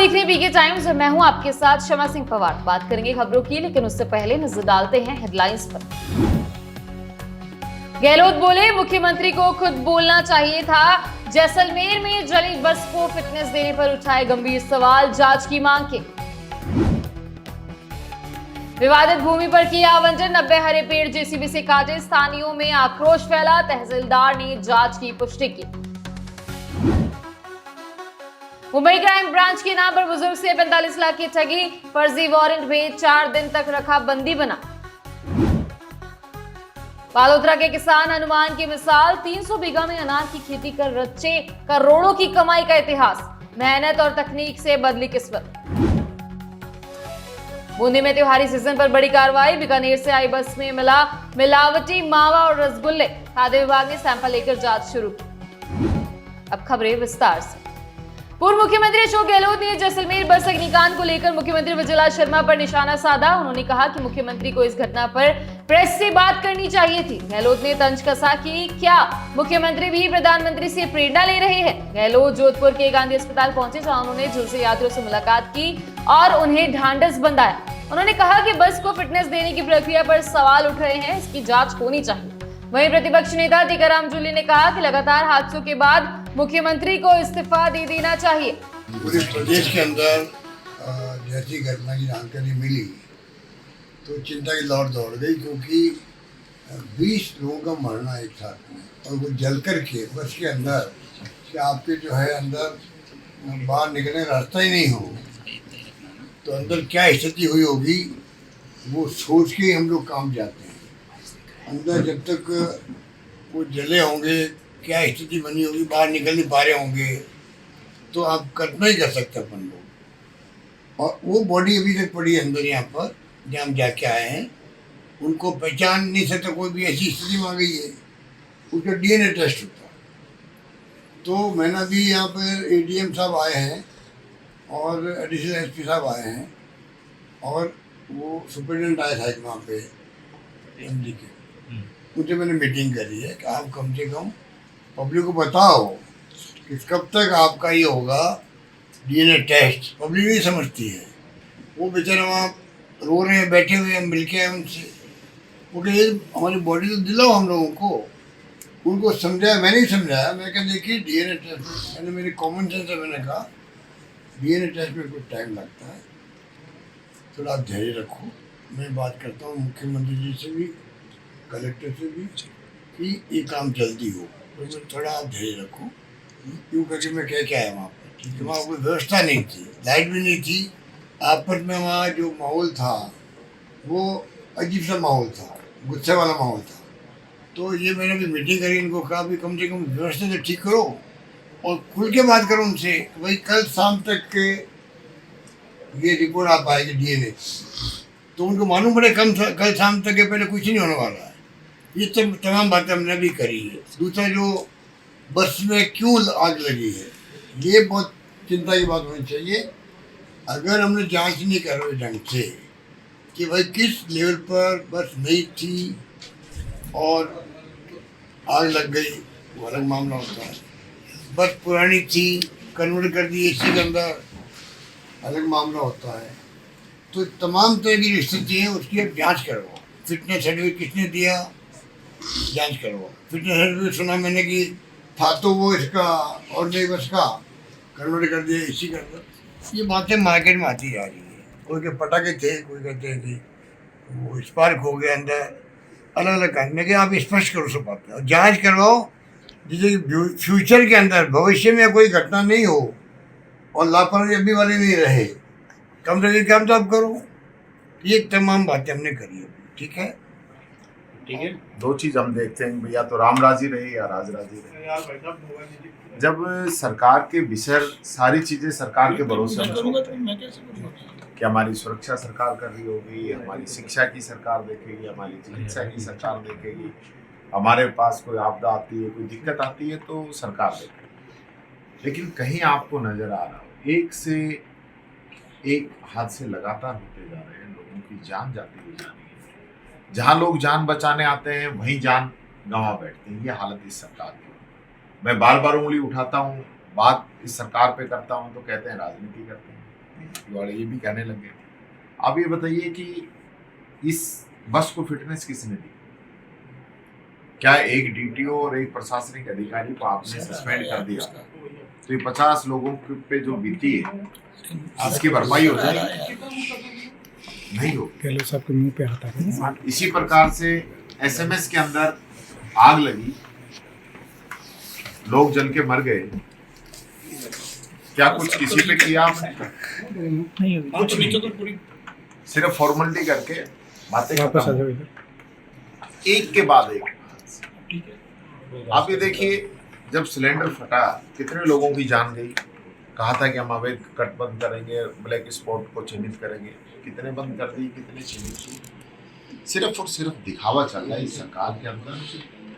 देख रहे हैं बीके टाइम्स और मैं हूं आपके साथ शमा सिंह पवार। बात करेंगे खबरों की, लेकिन उससे पहले नजर डालते हैं हेडलाइंस पर। गहलोत बोले, मुख्यमंत्री को खुद बोलना चाहिए था। जैसलमेर में जली बस को फिटनेस देने पर उठाए गंभीर सवाल, जांच की मांग की। विवादित भूमि पर किया आवंटन, 90 हरे पेड़ जेसीबी से काटे, स्थानीयों में आक्रोश फैला, तहसीलदार ने जांच की पुष्टि की। मुंबई क्राइम ब्रांच के नाम पर बुजुर्ग से 45 लाख की ठगी, फर्जी वारंट भेज 4 दिन तक रखा बंदी बना। बालोतरा के किसान अनुमान की मिसाल, 300 बीघा में अनार की खेती कर रचे करोड़ों की कमाई का इतिहास, मेहनत और तकनीक से बदली किस्मत। बूंदी में त्योहारी सीजन पर बड़ी कार्रवाई, बीकानेर से आई बस में मिला मिलावटी मावा और रसगुल्ले, खाद्य विभाग ने सैंपल लेकर जांच शुरू की। अब खबरें विस्तार से। पूर्व मुख्यमंत्री अशोक गहलोत ने जैसलमेर बस अग्निकांड को लेकर मुख्यमंत्री विजयलाल शर्मा पर निशाना साधा। उन्होंने कहा कि मुख्यमंत्री को इस घटना पर प्रेस से बात करनी चाहिए थी। गहलोत ने तंज कसा कि क्या मुख्यमंत्री भी प्रधानमंत्री से प्रेरणा ले रहे हैं। गहलोत जोधपुर के गांधी अस्पताल पहुंचे, जहां उन्होंने झुलसे यात्रियों से मुलाकात की और उन्हें ढांढस बंधाया। उन्होंने कहा कि बस को फिटनेस देने की प्रक्रिया पर सवाल उठ रहे हैं, इसकी जांच होनी चाहिए। वहीं प्रतिपक्ष नेता टीकाराम जूली ने कहा कि लगातार हादसों के बाद मुख्यमंत्री को इस्तीफा दे देना चाहिए। पूरे प्रदेश के अंदर जैसी घटना की जानकारी मिली तो चिंता की लौट दौड़ गई, क्योंकि 20 लोगों का मरना एक साथ में, और वो जल कर के बस के अंदर कि आपके जो है अंदर बाहर निकलने का रास्ता ही नहीं हो, तो अंदर क्या स्थिति हुई होगी वो सोच के हम लोग काम जाते हैं। अंदर जब तक वो जले होंगे, क्या स्थिति बनी होगी, बाहर निकल नहीं पा रहे होंगे, तो आप कल्पना ही कर सकते अपन लोग। और वो बॉडी अभी तक पड़ी है अंदर यहाँ पर, जहाँ हम जाके आए हैं, उनको पहचान नहीं सकता, कोई भी ऐसी स्थिति में आ गई है, उसका DNA टेस्ट होता है। तो मैंने अभी यहाँ पर ADM साहब आए हैं और एडिशनल SP साहब आए हैं, और वो सुपरिटेंडेंट आए थे वहाँ पे MD के, उनसे मैंने मीटिंग करी है कि आप कम से कम पब्लिक को बताओ कि कब तक आपका ये होगा DNA टेस्ट। पब्लिक नहीं समझती है, वो बेचारे वहाँ रो रहे हैं, बैठे हुए हैं, मिल के हैं उनसे, वो कहे हमारी बॉडी तो दिलाओ हम लोगों को। उनको समझाया, मैंने ही समझाया, मैं कहा देखिए DNA टेस्ट, मैंने मेरी कॉमन सेंस से मैंने कहा DNA टेस्ट में कुछ टाइम लगता है, थोड़ा आप धैर्य रखो। मैं बात करता हूँ मुख्यमंत्री जी से भी, कलेक्टर से भी, कि ये काम जल्दी हो, तो थोड़ा आप धैर्य रखो। क्यों करके मैं क्या आया वहाँ पर, ठीक है, वहाँ कोई व्यवस्था नहीं थी, लाइट भी नहीं थी, आपस में वहाँ जो माहौल था वो अजीब सा माहौल था, गुस्से वाला माहौल था। तो ये मैंने भी मीटिंग करी, इनको कहा भी कम से कम व्यवस्था तो ठीक करो और खुल के बात करो उनसे। भाई कल शाम तक के ये रिपोर्ट आ पाएगी DNA, तो उनको मालूम पड़े कल शाम तक के पहले कुछ नहीं होने वाला है। ये सब तमाम बातें हमने भी करी है। दूसरा, जो बस में क्यों आग लगी है, ये बहुत चिंता की बात होनी चाहिए। अगर हमने जांच नहीं कर रहे ढंग से कि भाई किस लेवल पर बस नहीं थी और आग लग गई, वो अलग मामला होता है। बस पुरानी थी, कन्वर्ट कर दी AC के अंदर, अलग मामला होता है। तो तमाम तरह की स्थिति है, उसकी अब जाँच करवाओ। फिटनेस सर्टिफिकेट किसने दिया, जांच करवाओ। फिटनेस सर्टिफिकेट सुना मैंने कि था तो वो इसका और नहीं बस का कन्वर्ट कर दिया AC के अंदर। ये बातें मार्केट में आती जा रही है। कोई के पटाखे थे, कोई कहते हैं कि वो स्पार्क हो गया अंदर, अलग अलग कहने के। आप स्पष्ट करो सब बातें और जाँच करवाओ, जिससे कि फ्यूचर के अंदर भविष्य में कोई घटना नहीं हो और लापरवाही अभी वाले नहीं रहे। कम से कम काम तो आप करो। ये तमाम बातें हमने करी है, ठीक है। ठीक है, दो चीज हम देखते हैं भैया, तो राम राजी रहे या राज राजी रहे। जब सरकार के विषय सारी चीजें सरकार के भरोसे कि हमारी सुरक्षा सरकार कर रही होगी, हमारी शिक्षा की सरकार देखेगी, हमारी चिकित्सा की सरकार देखेगी, हमारे पास कोई आपदा आती है, कोई दिक्कत आती है तो सरकार देखेगी। लेकिन कहीं आपको नजर आ रहा हो एक से एक हादसे लगातार होते जा रहे हैं, लोगों की जान जाती हुई जा रही है। जहाँ लोग जान बचाने आते हैं वहीं जान गंवा बैठते हैं। ये हालत इस सरकार की। मैं बार बार उंगली उठाता हूँ, बात इस सरकार पे करता हूँ तो कहते हैं राजनीति करते हैं। वाले ये भी कहने लगे। अब ये बताइए कि इस बस को फिटनेस किसने दी? क्या एक डीटीओ और एक प्रशासनिक अधिकारी को आपने सस्पेंड कर दिया तो ये 50 लोगों पे जो बीती है इसकी भरपाई हो जाएगी? नहीं हो। गहलोत साहब के मुंह पे हाथ आ गया। इसी प्रकार से एसएमएस के अंदर आग लगी, लोग जल के मर गए, क्या कुछ किसी पे किया आपने? नहीं कुछ नहीं, सिर्फ फॉर्मेलिटी करके बातें वापस आ खत्म। जाओ इधर। एक के बाद एक। आप ये देखिए, जब सिलेंडर फटा कितने लोगों की जान गई। कहा था कि हम अवैध कट बंद करेंगे, ब्लैक स्पॉट को चिन्हित करेंगे, कितने बंद कर दिए, कितने चिन्हित किए। सिर्फ और सिर्फ दिखावा चल रहा है इस सरकार के अंदर।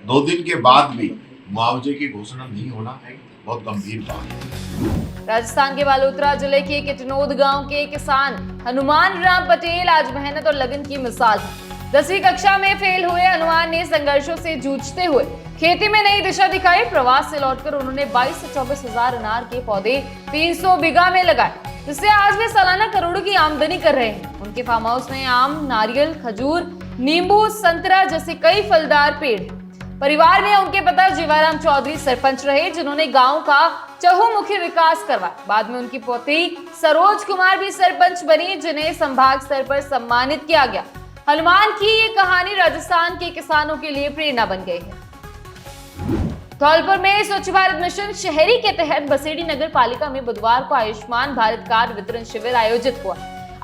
2 दिन के बाद भी मुआवजे की घोषणा नहीं होना है बहुत गंभीर बात है। राजस्थान के बालोतरा जिले के किटनोद गांव के किसान हनुमान राम पटेल आज मेहनत और लगन की मिसाल है। 10वीं कक्षा में फेल हुए हनुमान ने संघर्षों से जूझते हुए खेती में नई दिशा दिखाई। प्रवास से लौटकर उन्होंने 22 से 24 हजार अनार के पौधे 300 बीघा में लगाए, जिससे आज वे सालाना करोड़ों की आमदनी कर रहे हैं। उनके फार्म हाउस में आम, नारियल, खजूर, नींबू, संतरा जैसे कई फलदार पेड़ हैं। परिवार में उनके पिता जीवाराम चौधरी सरपंच रहे, जिन्होंने गांव का चहुमुखी विकास करवाया। बाद में उनकी पोती सरोज कुमार भी सरपंच बनी, जिन्हें संभाग स्तर पर सम्मानित किया गया। हनुमान की ये कहानी राजस्थान के किसानों के लिए प्रेरणा बन गई है। धौलपुर में स्वच्छ भारत मिशन शहरी के तहत बसेड़ी नगर पालिका में बुधवार को आयुष्मान भारत कार्ड वितरण शिविर आयोजित हुआ।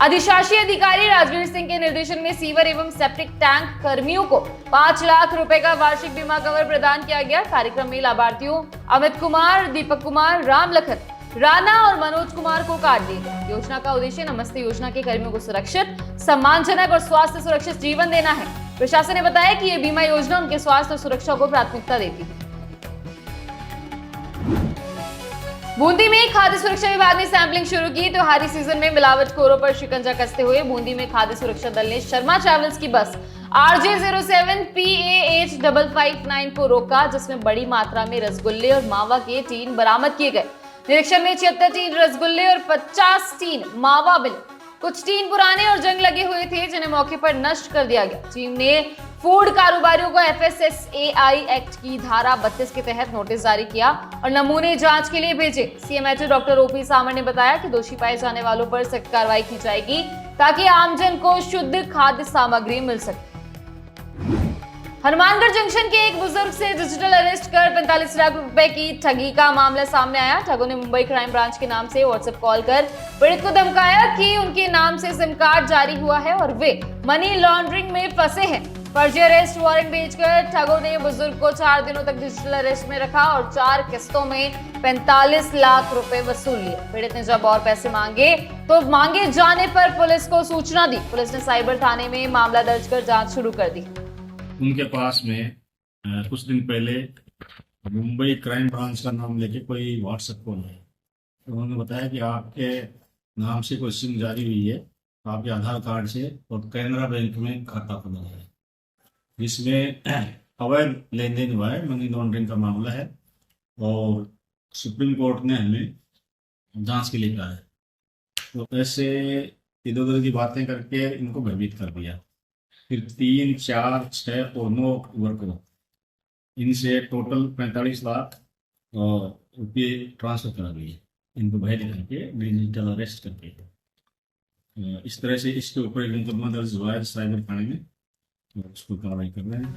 अधिशासी अधिकारी राजवीर सिंह के निर्देशन में सीवर एवं सेप्टिक टैंक कर्मियों को 5 लाख रुपए का वार्षिक बीमा कवर प्रदान किया गया। कार्यक्रम में लाभार्थियों अमित कुमार, दीपक कुमार, राम लखन, राणा और मनोज कुमार को कार्ड दिए गए। योजना का उद्देश्य नमस्ते योजना के कर्मियों को सुरक्षित, सम्मानजनक और स्वास्थ्य सुरक्षित जीवन देना है। प्रशासन ने बताया कि यह बीमा योजना उनके स्वास्थ्य और सुरक्षा को प्राथमिकता देती है। बूंदी में खाद्य सुरक्षा विभाग ने सैंपलिंग शुरू की। त्योहारी सीजन में मिलावटखोरों पर शिकंजा कसते हुए बूंदी में खाद्य सुरक्षा दल ने शर्मा ट्रैवल्स की बस RJ07 PAH 559 को रोका, जिसमें बड़ी मात्रा में रसगुल्ले और मावा के टीन बरामद किए गए। निरीक्षण में 76 टीन रसगुल्ले और 50 टीन मावा मिले। कुछ टीन पुराने और जंग लगे हुए थे, जिन्हें मौके पर नष्ट कर दिया गया। टीम ने फूड कारोबारियों को FSSAI एक्ट की धारा 32 के तहत नोटिस जारी किया और नमूने जांच के लिए भेजे। CMHO डॉक्टर OP सामर ने बताया कि दोषी पाए जाने वालों पर सख्त कार्रवाई की जाएगी, ताकि आमजन को शुद्ध खाद्य सामग्री मिल सके। हनुमानगढ़ जंक्शन के एक बुजुर्ग से डिजिटल अरेस्ट कर 45 लाख रुपए की ठगी का मामला सामने आया। ठगों ने मुंबई क्राइम ब्रांच के नाम से व्हाट्सएप कॉल कर पीड़ित को धमकाया कि उनके नाम से सिम कार्ड जारी हुआ है और वे मनी लॉन्ड्रिंग में फंसे हैं। फर्जी अरेस्ट वारंट भेजकर ठगों ने बुजुर्ग को 4 दिनों तक डिजिटल अरेस्ट में रखा और 4 किस्तों में 45 लाख रुपए वसूल लिए। पीड़ित ने जब और पैसे मांगे तो मांगे जाने पर पुलिस को सूचना दी। पुलिस ने साइबर थाने में मामला दर्ज कर जांच शुरू कर दी। उनके पास में कुछ दिन पहले मुंबई क्राइम ब्रांच का नाम लेके कोई व्हाट्सएप कॉल है। तो उन्होंने बताया कि आपके नाम से कोई सिम जारी हुई है, आपके आधार कार्ड से, और कैनरा बैंक में खाता खुला है, जिसमें अवैध लेन देन हुआ है, मनी लॉन्ड्रिंग का मामला है। और सुप्रीम कोर्ट ने हमें जांच के लिए कहा है। तो ऐसे इधर उधर की बातें करके इनको भयभीत कर दिया। फिर 3, 4, 6 और 9 अक्टूबर को इनसे टोटल 45 लाख रुपये ट्रांसफर करा दिए, इनको भय दिखा के डिजिटल अरेस्ट करके। इस तरह से इसके ऊपर मुकदमा दर्ज हुआ है साइबर थाने में, और उसको कार्रवाई कर रहे हैं।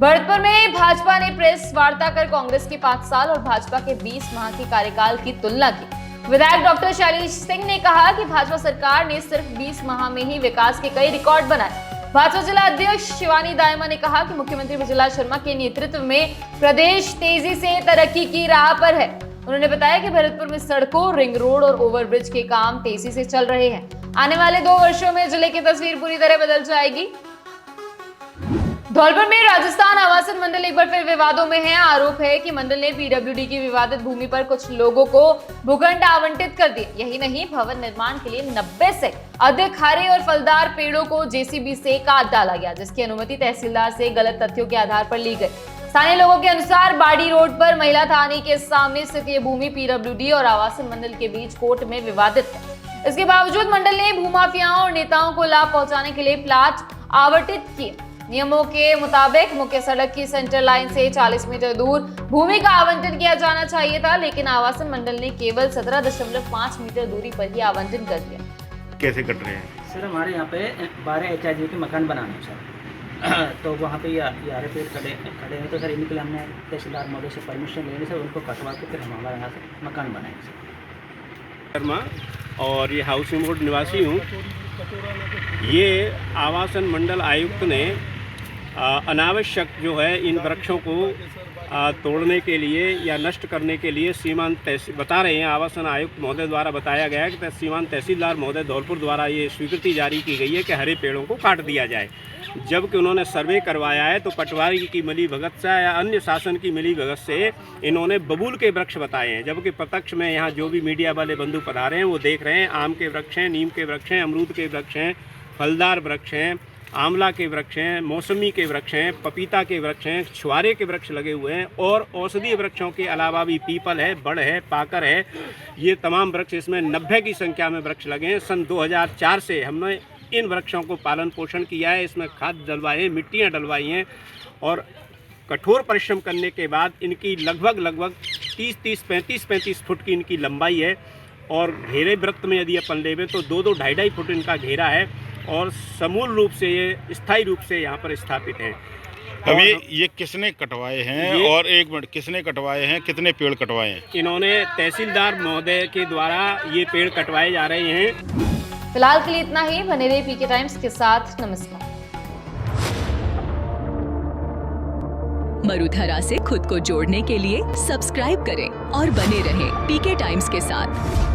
भरतपुर में भाजपा ने प्रेस वार्ता कर कांग्रेस के 5 साल और भाजपा के 20 माह के कार्यकाल की तुलना की। विधायक डॉक्टर शैलेश सिंह ने कहा कि भाजपा सरकार ने सिर्फ 20 माह में ही विकास के कई रिकॉर्ड बनाए। भाजपा जिला अध्यक्ष शिवानी दायमा ने कहा कि मुख्यमंत्री विजयलाल शर्मा के नेतृत्व में प्रदेश तेजी से तरक्की की राह पर है। उन्होंने बताया कि भरतपुर में सड़कों, रिंग रोड और ओवरब्रिज के काम तेजी से चल रहे हैं। आने वाले 2 वर्षों में जिले की तस्वीर पूरी तरह बदल जाएगी। धौलपुर में राजस्थान आवासन मंडल एक बार फिर विवादों में है। आरोप है कि मंडल ने PWD की विवादित भूमि पर कुछ लोगों को भूखंड आवंटित कर दिए। यही नहीं, भवन निर्माण के लिए 90 से अधिक हरे और फलदार पेड़ों को जेसीबी से काट डाला गया, जिसकी अनुमति तहसीलदार से गलत तथ्यों के आधार पर ली गई। स्थानीय लोगों के अनुसार बाड़ी रोड पर महिला थाने के सामने स्थित ये भूमि पीडब्ल्यूडी और आवासन मंडल के बीच कोर्ट में विवादित है। इसके बावजूद मंडल ने भूमाफियाओं और नेताओं को लाभ पहुंचाने के लिए प्लाट आवंटित किए। नियमों के मुताबिक मुख्य सड़क की सेंटर लाइन से 40 मीटर दूर भूमि का आवंटन किया जाना चाहिए था, लेकिन आवासन मंडल ने केवल 17.5 मीटर दूरी पर ही आवंटन कर दिया। कैसे कट रहे हैं सर? हमारे यहाँ पे 12 HIG के मकान बनाने हैं सर, तो वहाँ पे यारे पेड़ खड़े हैं, तो सर इनके लिए हमने तहसीलदार महोदय से परमिशन लेने से उनको कटवा के फिर हम हमारे यहाँ से मकान बनाएंगे सर। शर्मा और ये हाउसिंग बोर्ड निवासी हूँ। ये आवासन मंडल आयुक्त ने अनावश्यक जो है इन वृक्षों को तोड़ने के लिए या नष्ट करने के लिए सीमांत बता रहे हैं। आवासन आयुक्त महोदय द्वारा बताया गया है कि सीमांत तहसीलदार महोदय धौलपुर द्वारा ये स्वीकृति जारी की गई है कि हरे पेड़ों को काट दिया जाए, जबकि उन्होंने सर्वे करवाया है तो पटवारी की मिली भगत से या अन्य शासन की मिली भगत से इन्होंने बबूल के वृक्ष बताए हैं, जबकि प्रत्यक्ष में यहाँ जो भी मीडिया वाले बंधु पधारे हैं वो देख रहे हैं आम के वृक्ष हैं, नीम के वृक्ष हैं, अमरूद के वृक्ष हैं, फलदार वृक्ष हैं, आंवला के वृक्ष हैं, मौसमी के वृक्ष हैं, पपीता के वृक्ष हैं, छुआरे के वृक्ष लगे हुए हैं और औषधीय वृक्षों के अलावा भी पीपल है, बड़ है, पाकर है, ये तमाम वृक्ष, इसमें 90 की संख्या में वृक्ष लगे हैं। सन 2004 से हमने इन वृक्षों को पालन पोषण किया है, इसमें खाद डलवाए हैं, मिट्टियाँ डलवाई हैं और कठोर परिश्रम करने के बाद इनकी लगभग 30-30, 35-35 फुट की इनकी लंबाई है और घेरे वृत्त में यदि अपन लेवें तो 2-2, 2.5 फुट इनका घेरा है और समूल रूप से ये स्थायी रूप से यहाँ पर स्थापित हैं। अभी ये किसने कटवाए हैं और एक मिनट किसने कटवाए हैं, कितने पेड़ कटवाए हैं? इन्होंने तहसीलदार महोदय के द्वारा ये पेड़ कटवाए जा रहे हैं। फिलहाल के लिए इतना ही। बने रहिए पीके टाइम्स के साथ। नमस्कार। मरुधरा से खुद को जोड़ने के लिए सब्सक्राइब करें और बने रहें पीके टाइम्स के साथ।